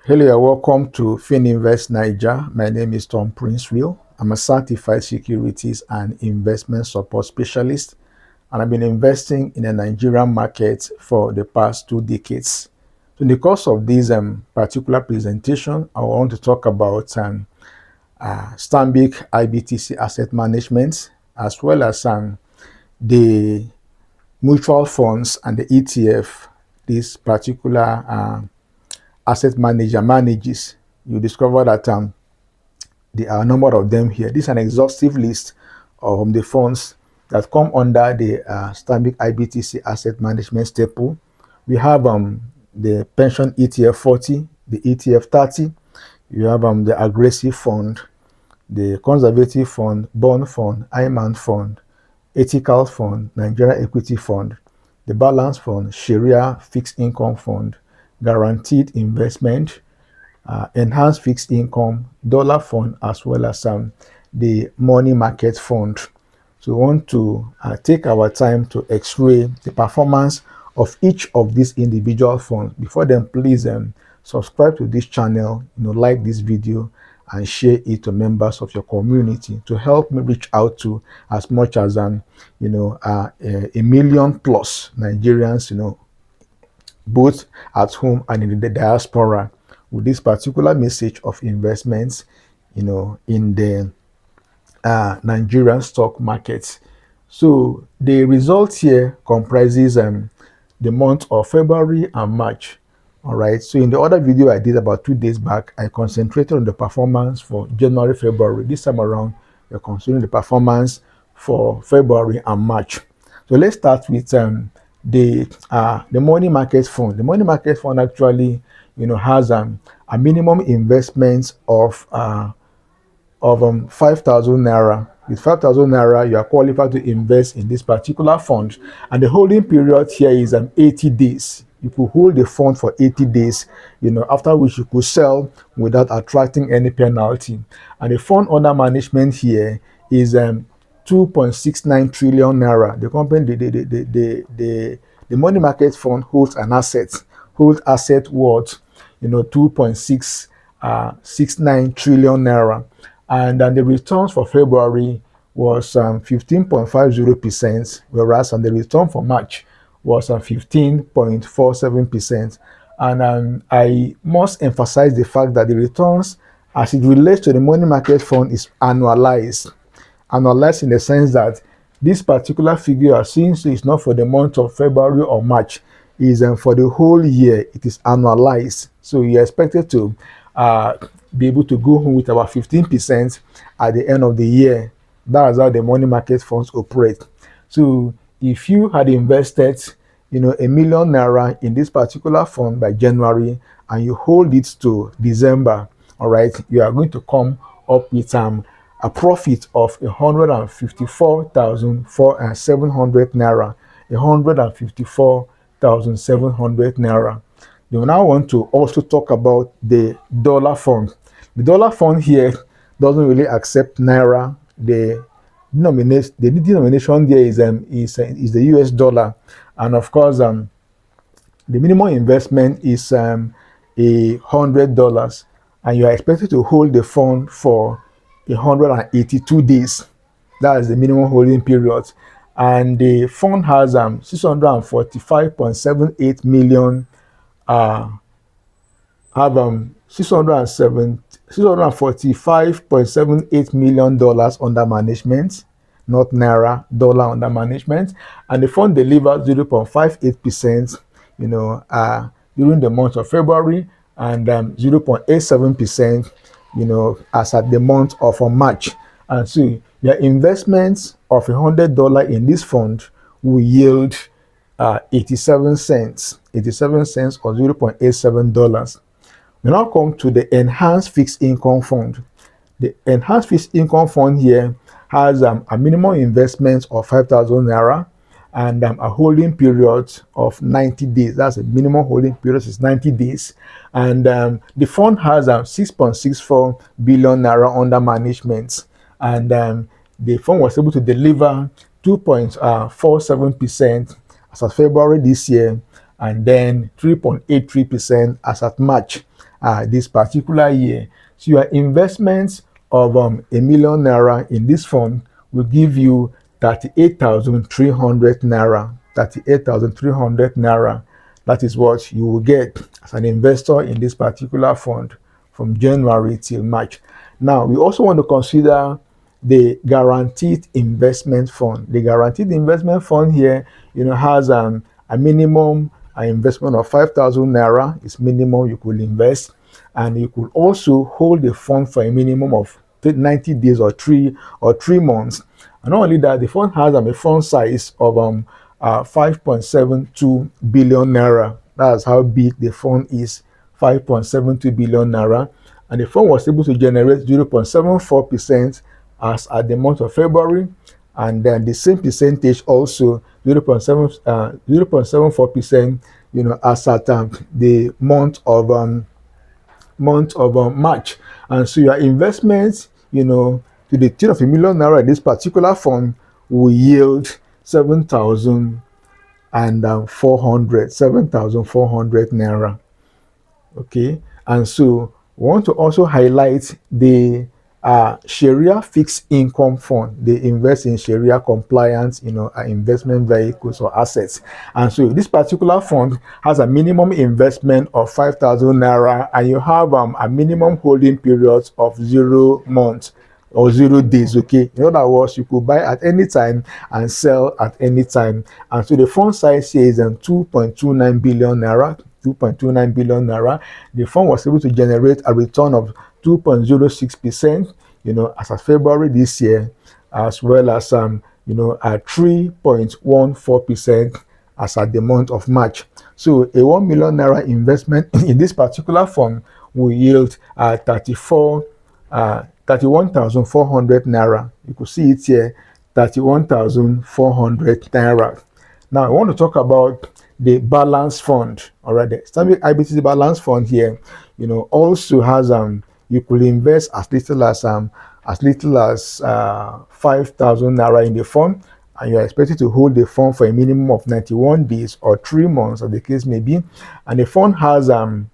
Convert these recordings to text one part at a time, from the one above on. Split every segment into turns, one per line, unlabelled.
Hello, you're welcome to FinInvest Niger. My name is Tom Princeville. I'm a certified securities and investment support specialist, and I've been investing in the Nigerian market for the past 2 decades. So in the course of this particular presentation, I want to talk about Stanbic IBTC Asset Management, as well as the mutual funds and the ETF this particular asset manager manages. You discover that there are a number of them here. This is an exhaustive list of the funds that come under the Stanbic IBTC Asset Management staple. We have the Pension ETF 40, the ETF 30. You have the Aggressive Fund, the Conservative Fund, Bond Fund, Iman Fund, Ethical Fund, Nigeria Equity Fund, the Balance Fund, Sharia Fixed Income Fund, Guaranteed Investment, Enhanced Fixed Income, Dollar Fund, as well as the Money Market Fund. So we want to take our time to x-ray the performance of each of these individual funds. Before then, please subscribe to this channel, like this video, and share it to members of your community to help me reach out to as much as a million plus Nigerians, both at home and in the diaspora, with this particular message of investments, in the Nigerian stock market. So the result here comprises the month of February and March. All right. So in the other video I did about 2 days back, I concentrated on the performance for January, February. This time around, we're considering the performance for February and March. So let's start with the money market fund. The money market fund actually, has a minimum investment of 5,000 naira. With 5,000 naira, you are qualified to invest in this particular fund, and the holding period here is 80 days. You could hold the fund for 80 days, after which you could sell without attracting any penalty. And the fund under management here is 2.69 trillion naira. The company, the money market fund holds asset worth 2.69 trillion naira, and then the returns for February was 15.50%, whereas the return for March was 15.47%. And I must emphasize the fact that the returns, as it relates to the money market fund, is annualized. Annualized in the sense that this particular figure, since it's not for the month of February or March, is for the whole year. It is annualized. So you're expected to be able to go home with about 15% at the end of the year. That is how the money market funds operate. So if you had invested, a million naira in this particular fund by January, and you hold it to December, all right, you are going to come up with a profit of 154,700 naira. 154,700 naira. You now want to also talk about the dollar fund. The dollar fund here doesn't really accept naira. The denomination there is the US dollar, and of course the minimum investment is $100, and you are expected to hold the fund for 182 days. That is the minimum holding period, and the fund has 645.78 million. $645.78 million under management, not naira, dollar under management, and the fund delivers 0.58%, during the month of February, and 0.87%, as at the month of March. And so your investments of $100 in this fund will yield 87 cents or $0.87. We now come to the Enhanced Fixed Income Fund. The Enhanced Fixed Income Fund here has a minimum investment of 5,000 naira and a holding period of 90 days. That's a minimum holding period, is 90 days. And the fund has 6.64 billion naira under management. And the fund was able to deliver 2.47% as of February this year, and then 3.83% as at March. this particular year. So your investments of ₦1 million in this fund will give you 38,300 naira. 38,300 naira. That is what you will get as an investor in this particular fund from January till March. Now, we also want to consider the guaranteed investment fund. The guaranteed investment fund here, has a minimum investment of 5,000 naira. It's minimum you could invest, and you could also hold the fund for a minimum of 90 days or 3 months. And not only that, the fund has a fund size of 5.72 billion naira. That's how big the fund is, 5.72 billion naira. And the fund was able to generate 0.74% as at the month of February, and then the same percentage also 0.74%, as at the month of March. And so your investments, to the tune of ₦1 million in this particular fund will yield 7,400 naira. Okay, and so we want to also highlight the Sharia fixed income fund. They invest in Sharia compliant, investment vehicles or assets. And so this particular fund has a minimum investment of 5,000 naira, and you have a minimum holding period of 0 months or 0 days. Okay, in other words, you could buy at any time and sell at any time. And so the fund size here is 2.29 billion naira. 2.29 billion naira. The fund was able to generate a return of 2.06%, as of February this year, as well as a 3.14% as at the month of March. So a 1 million naira investment in this particular fund will yield 31,400 naira. You could see it here, 31,400 naira. Now I want to talk about the balance fund. All right, the Stanbic IBTC balance fund here, also has you could invest as little as 5,000 naira in the fund, and you are expected to hold the fund for a minimum of 91 days or 3 months, as the case may be. And the fund has an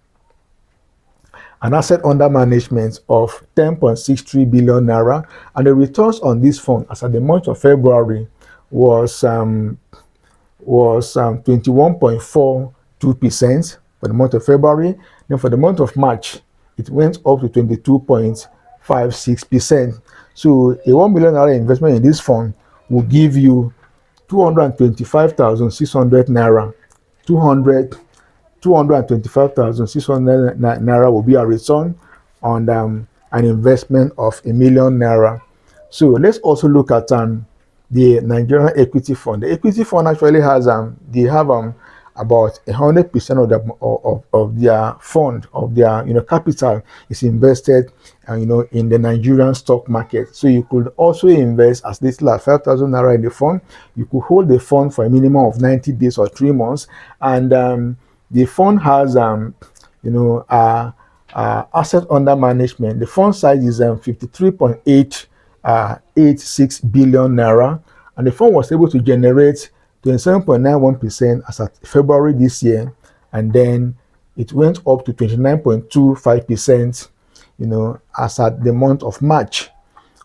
asset under management of 10.63 billion naira, and the returns on this fund as at the month of February was 21.42% for the month of February. Then for the month of March, it went up to 22.56%. So a 1 million naira investment in this fund will give you 225,600 naira. 225,600 naira will be a return on an investment of ₦1 million naira. So let's also look at the Nigerian equity fund. The equity fund actually has they have about 100% of their fund, of their capital is invested in the Nigerian stock market. So you could also invest as little as 5,000 naira in the fund. You could hold the fund for a minimum of 90 days or 3 months, and the fund has asset under management. The fund size is 53.86 billion naira, and the fund was able to generate 27.91% as at February this year, and then it went up to 29.25%, as at the month of March.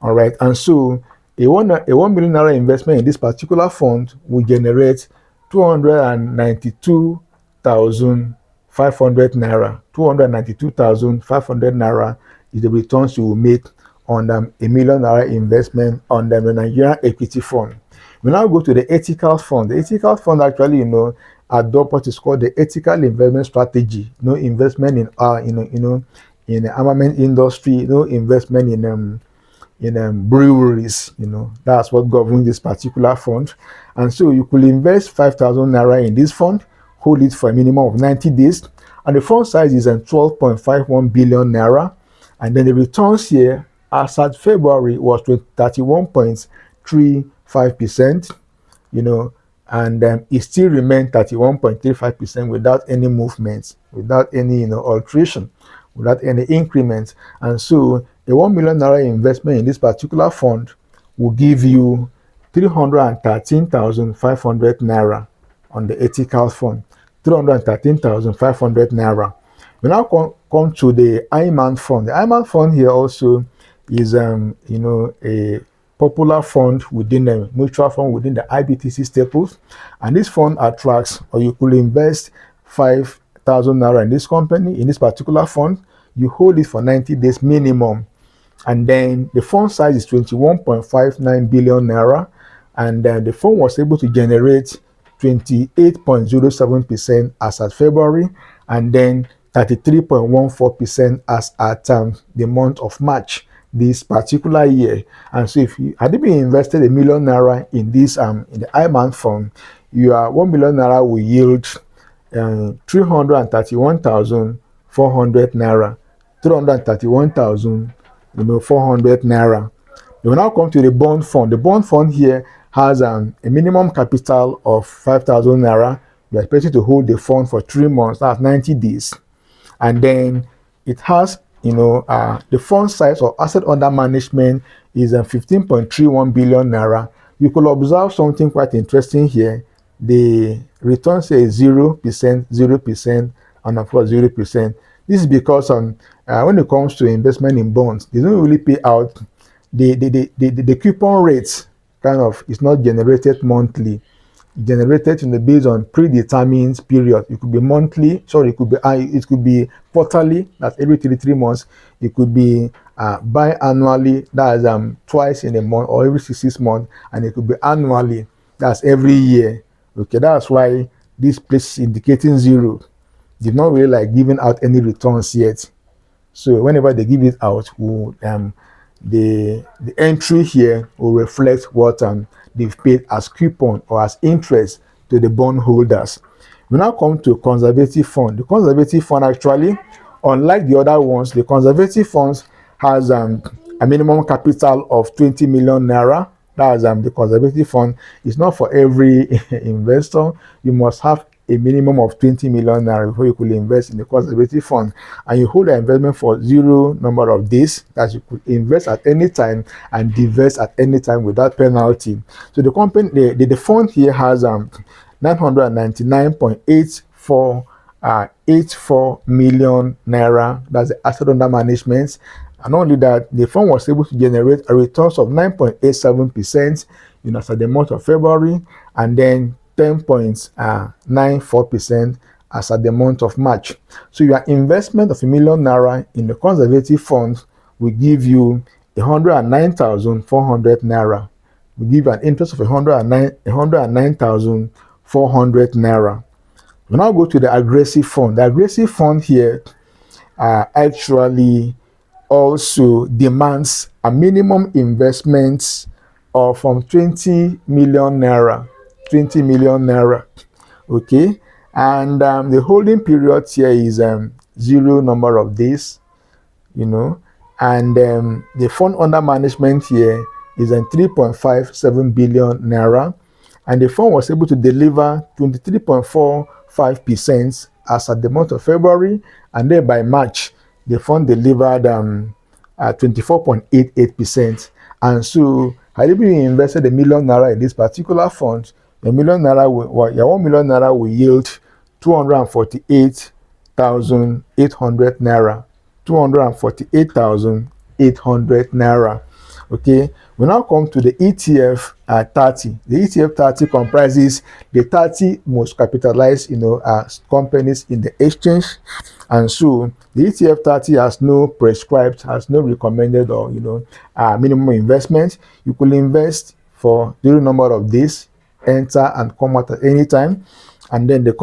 All right, and so a 1 million naira investment in this particular fund will generate 292,500 naira. 292,500 naira is the returns you will make on ₦1 million naira investment on the Nigerian equity fund. We now go to the ethical fund. The ethical fund actually, adopt what is called the ethical investment strategy. No investment in in the armament industry, no investment in breweries. That's what governs this particular fund. And so you could invest 5,000 naira in this fund, hold it for a minimum of 90 days, and the fund size is 12.51 billion naira. And then the returns here as at February was 31.35%, and it still remained 31.35% without any movements, without any alteration, without any increments. And so a 1 million naira investment in this particular fund will give you 313,500 naira on the ethical fund. 313,500 naira. We now come to the Iman fund. The Iman fund here also is a popular fund within the mutual fund within the IBTC staples, and this fund attracts, or you could invest 5,000 naira in this company, in this particular fund. You hold it for 90 days minimum, and then the fund size is 21.59 billion naira, and the fund was able to generate 28.07% as at February, and then 33.14% as at the month of March this particular year. And so if you had been invested a million naira in this in the Iman fund, your 1 million naira will yield 331,400 naira, 331,400 naira. We will now come to the bond fund. The bond fund here has a minimum capital of 5,000 naira. You are expected to hold the fund for 3 months, that's 90 days. And then it has, the fund size or asset under management is 15.31 billion naira. You could observe something quite interesting here. The return says 0%, 0%, and of course 0%. This is because when it comes to investment in bonds, they don't really pay out. The coupon rates kind of is not generated monthly, generated based on predetermined period. It could be monthly, sorry, it could be quarterly, that's every 3 months. It could be biannually, that's twice in a month, or every 6 months, and it could be annually, that's every year. Okay, that's why this place is indicating 0. They've not really like giving out any returns yet. So whenever they give it out, the entry here will reflect what they've paid as coupon or as interest to the bond holders. We now come to conservative fund. The conservative fund actually, unlike the other ones, the conservative funds has a minimum capital of 20 million naira. That's the conservative fund. It's not for every investor. You must have a minimum of 20 million naira before you could invest in the conservative fund, and you hold the investment for 0 number of days, that you could invest at any time and divest at any time without penalty. So the company, the fund here has 999.84 million naira. That's the asset under management. And not only that, the fund was able to generate a returns of 9.87%, as at the month of February, and then 10.94% as at the month of March. So your investment of 1 million naira in the conservative fund will give you 109,400 naira. We give you an interest of 109,400 naira. We now go to the aggressive fund. The aggressive fund here actually also demands a minimum investment of from 20 million naira. 20 million naira. Okay, and the holding period here is 0 number of days, and the fund under management here is 3.57 billion naira, and the fund was able to deliver 23.45% as at the month of February, and then by March the fund delivered 24.88%. And so had you been invested 1 million naira in this particular fund, your 1 million naira will yield 248,800 naira. 248,800 naira. Okay, we now come to the ETF 30. The ETF 30 comprises the 30 most capitalized companies in the exchange, and so the ETF 30 has no prescribed, has no recommended or minimum investment. You could invest for 0 number of days, enter and come out at any time, and then the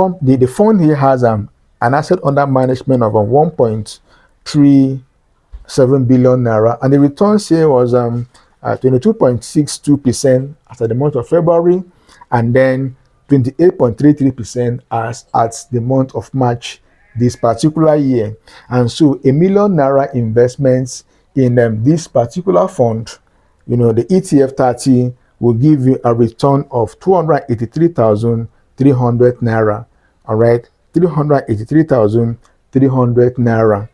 fund here has an asset under management of 1.37 billion naira, and the returns here was 22.62% as at the month of February, and then 28.33% as at the month of March this particular year. And so 1 million naira investments in this particular fund, the ETF 30 will give you a return of 283,300 naira. All right, 383,300 naira.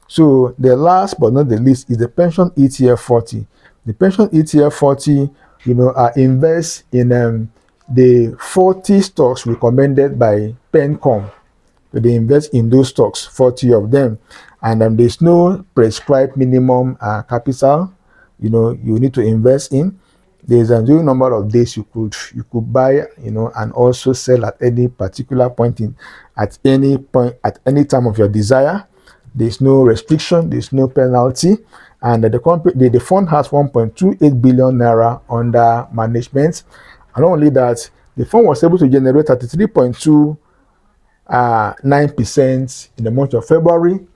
So the last but not the least is the pension ETF 40. The pension ETF 40, invest in the 40 stocks recommended by Pencom. So they invest in those stocks, 40 of them, and there's no prescribed minimum capital. You need to invest in. There's a zero number of days you could buy, and also sell at any particular point at any time of your desire. There's no restriction, there's no penalty, and the fund has 1.28 billion naira under management. And not only that, the fund was able to generate 33.2 9% in the month of February,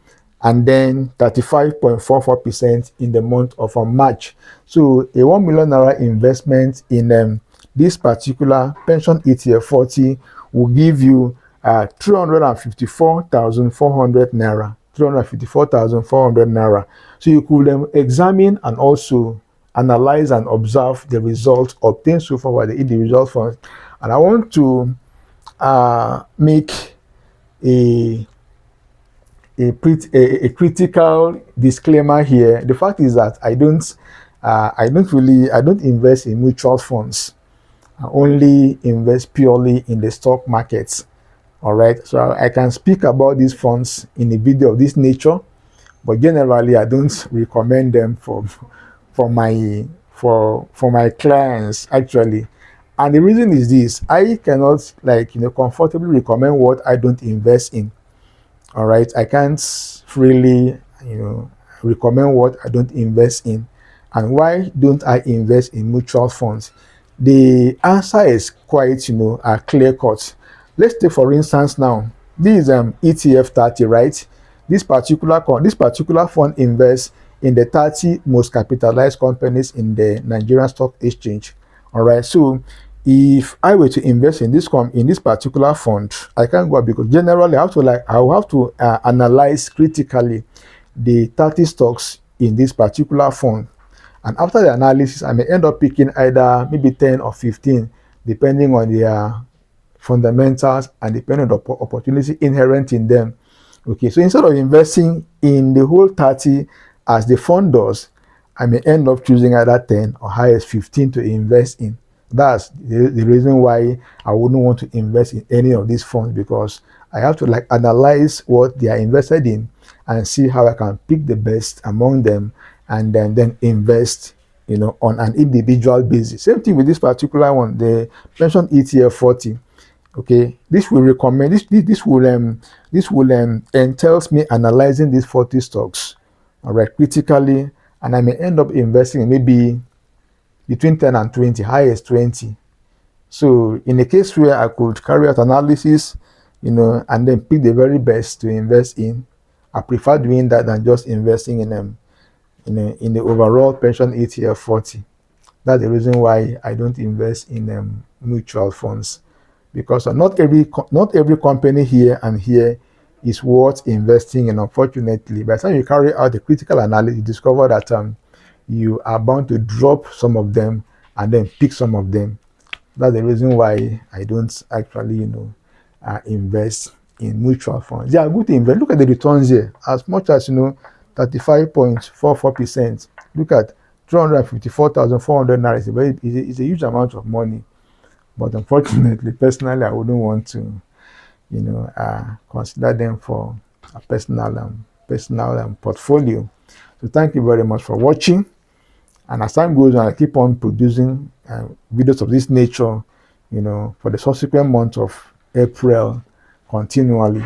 and then 35.44% in the month of March. So a 1 million naira investment in this particular pension ETF 40 will give you 354,400 naira. 354,400 naira. So you could examine and also analyze and observe the results obtained so far by the individual funds. And I want to make a critical disclaimer here. The fact is that I don't invest in mutual funds. I only invest purely in the stock markets. All right, so I can speak about these funds in a video of this nature, but generally I don't recommend them for my clients actually. And the reason is this: I cannot comfortably recommend what I don't invest in. All right, I can't freely recommend what I don't invest in. And why don't I invest in mutual funds? The answer is quite clear cut. Let's take for instance now, this is ETF 30, right? This particular fund invests in the 30 most capitalized companies in the Nigerian Stock Exchange. All right, so if I were to invest in this particular fund, I can't go, because generally I will have to analyze critically the 30 stocks in this particular fund. And after the analysis, I may end up picking either maybe 10 or 15, depending on their fundamentals and depending on the opportunity inherent in them. Okay, so instead of investing in the whole 30 as the fund does, I may end up choosing either 10 or highest 15 to invest in. That's the reason why I wouldn't want to invest in any of these funds, because I have to analyze what they are invested in and see how I can pick the best among them, and then invest on an individual basis. Same thing with this particular one, the pension ETF 40. Okay, this will recommend this will entails me analyzing these 40 stocks, all right, critically, and I may end up investing in maybe between 10 and 20, highest 20. So in a case where I could carry out analysis, and then pick the very best to invest in, I prefer doing that than just investing in the overall pension ETF 40. That's the reason why I don't invest in mutual funds, because not every company here and here is worth investing in. Unfortunately, by the time you carry out the critical analysis, you discover that you are bound to drop some of them and then pick some of them. That's the reason why I don't actually, invest in mutual funds. They are good to invest. Look at the returns here. As much as 35.44%. Look at 354,400 naira. It's a huge amount of money. But unfortunately, personally, I wouldn't want to, consider them for a personal portfolio. So thank you very much for watching. And as time goes on, I keep on producing videos of this nature, for the subsequent month of April continually.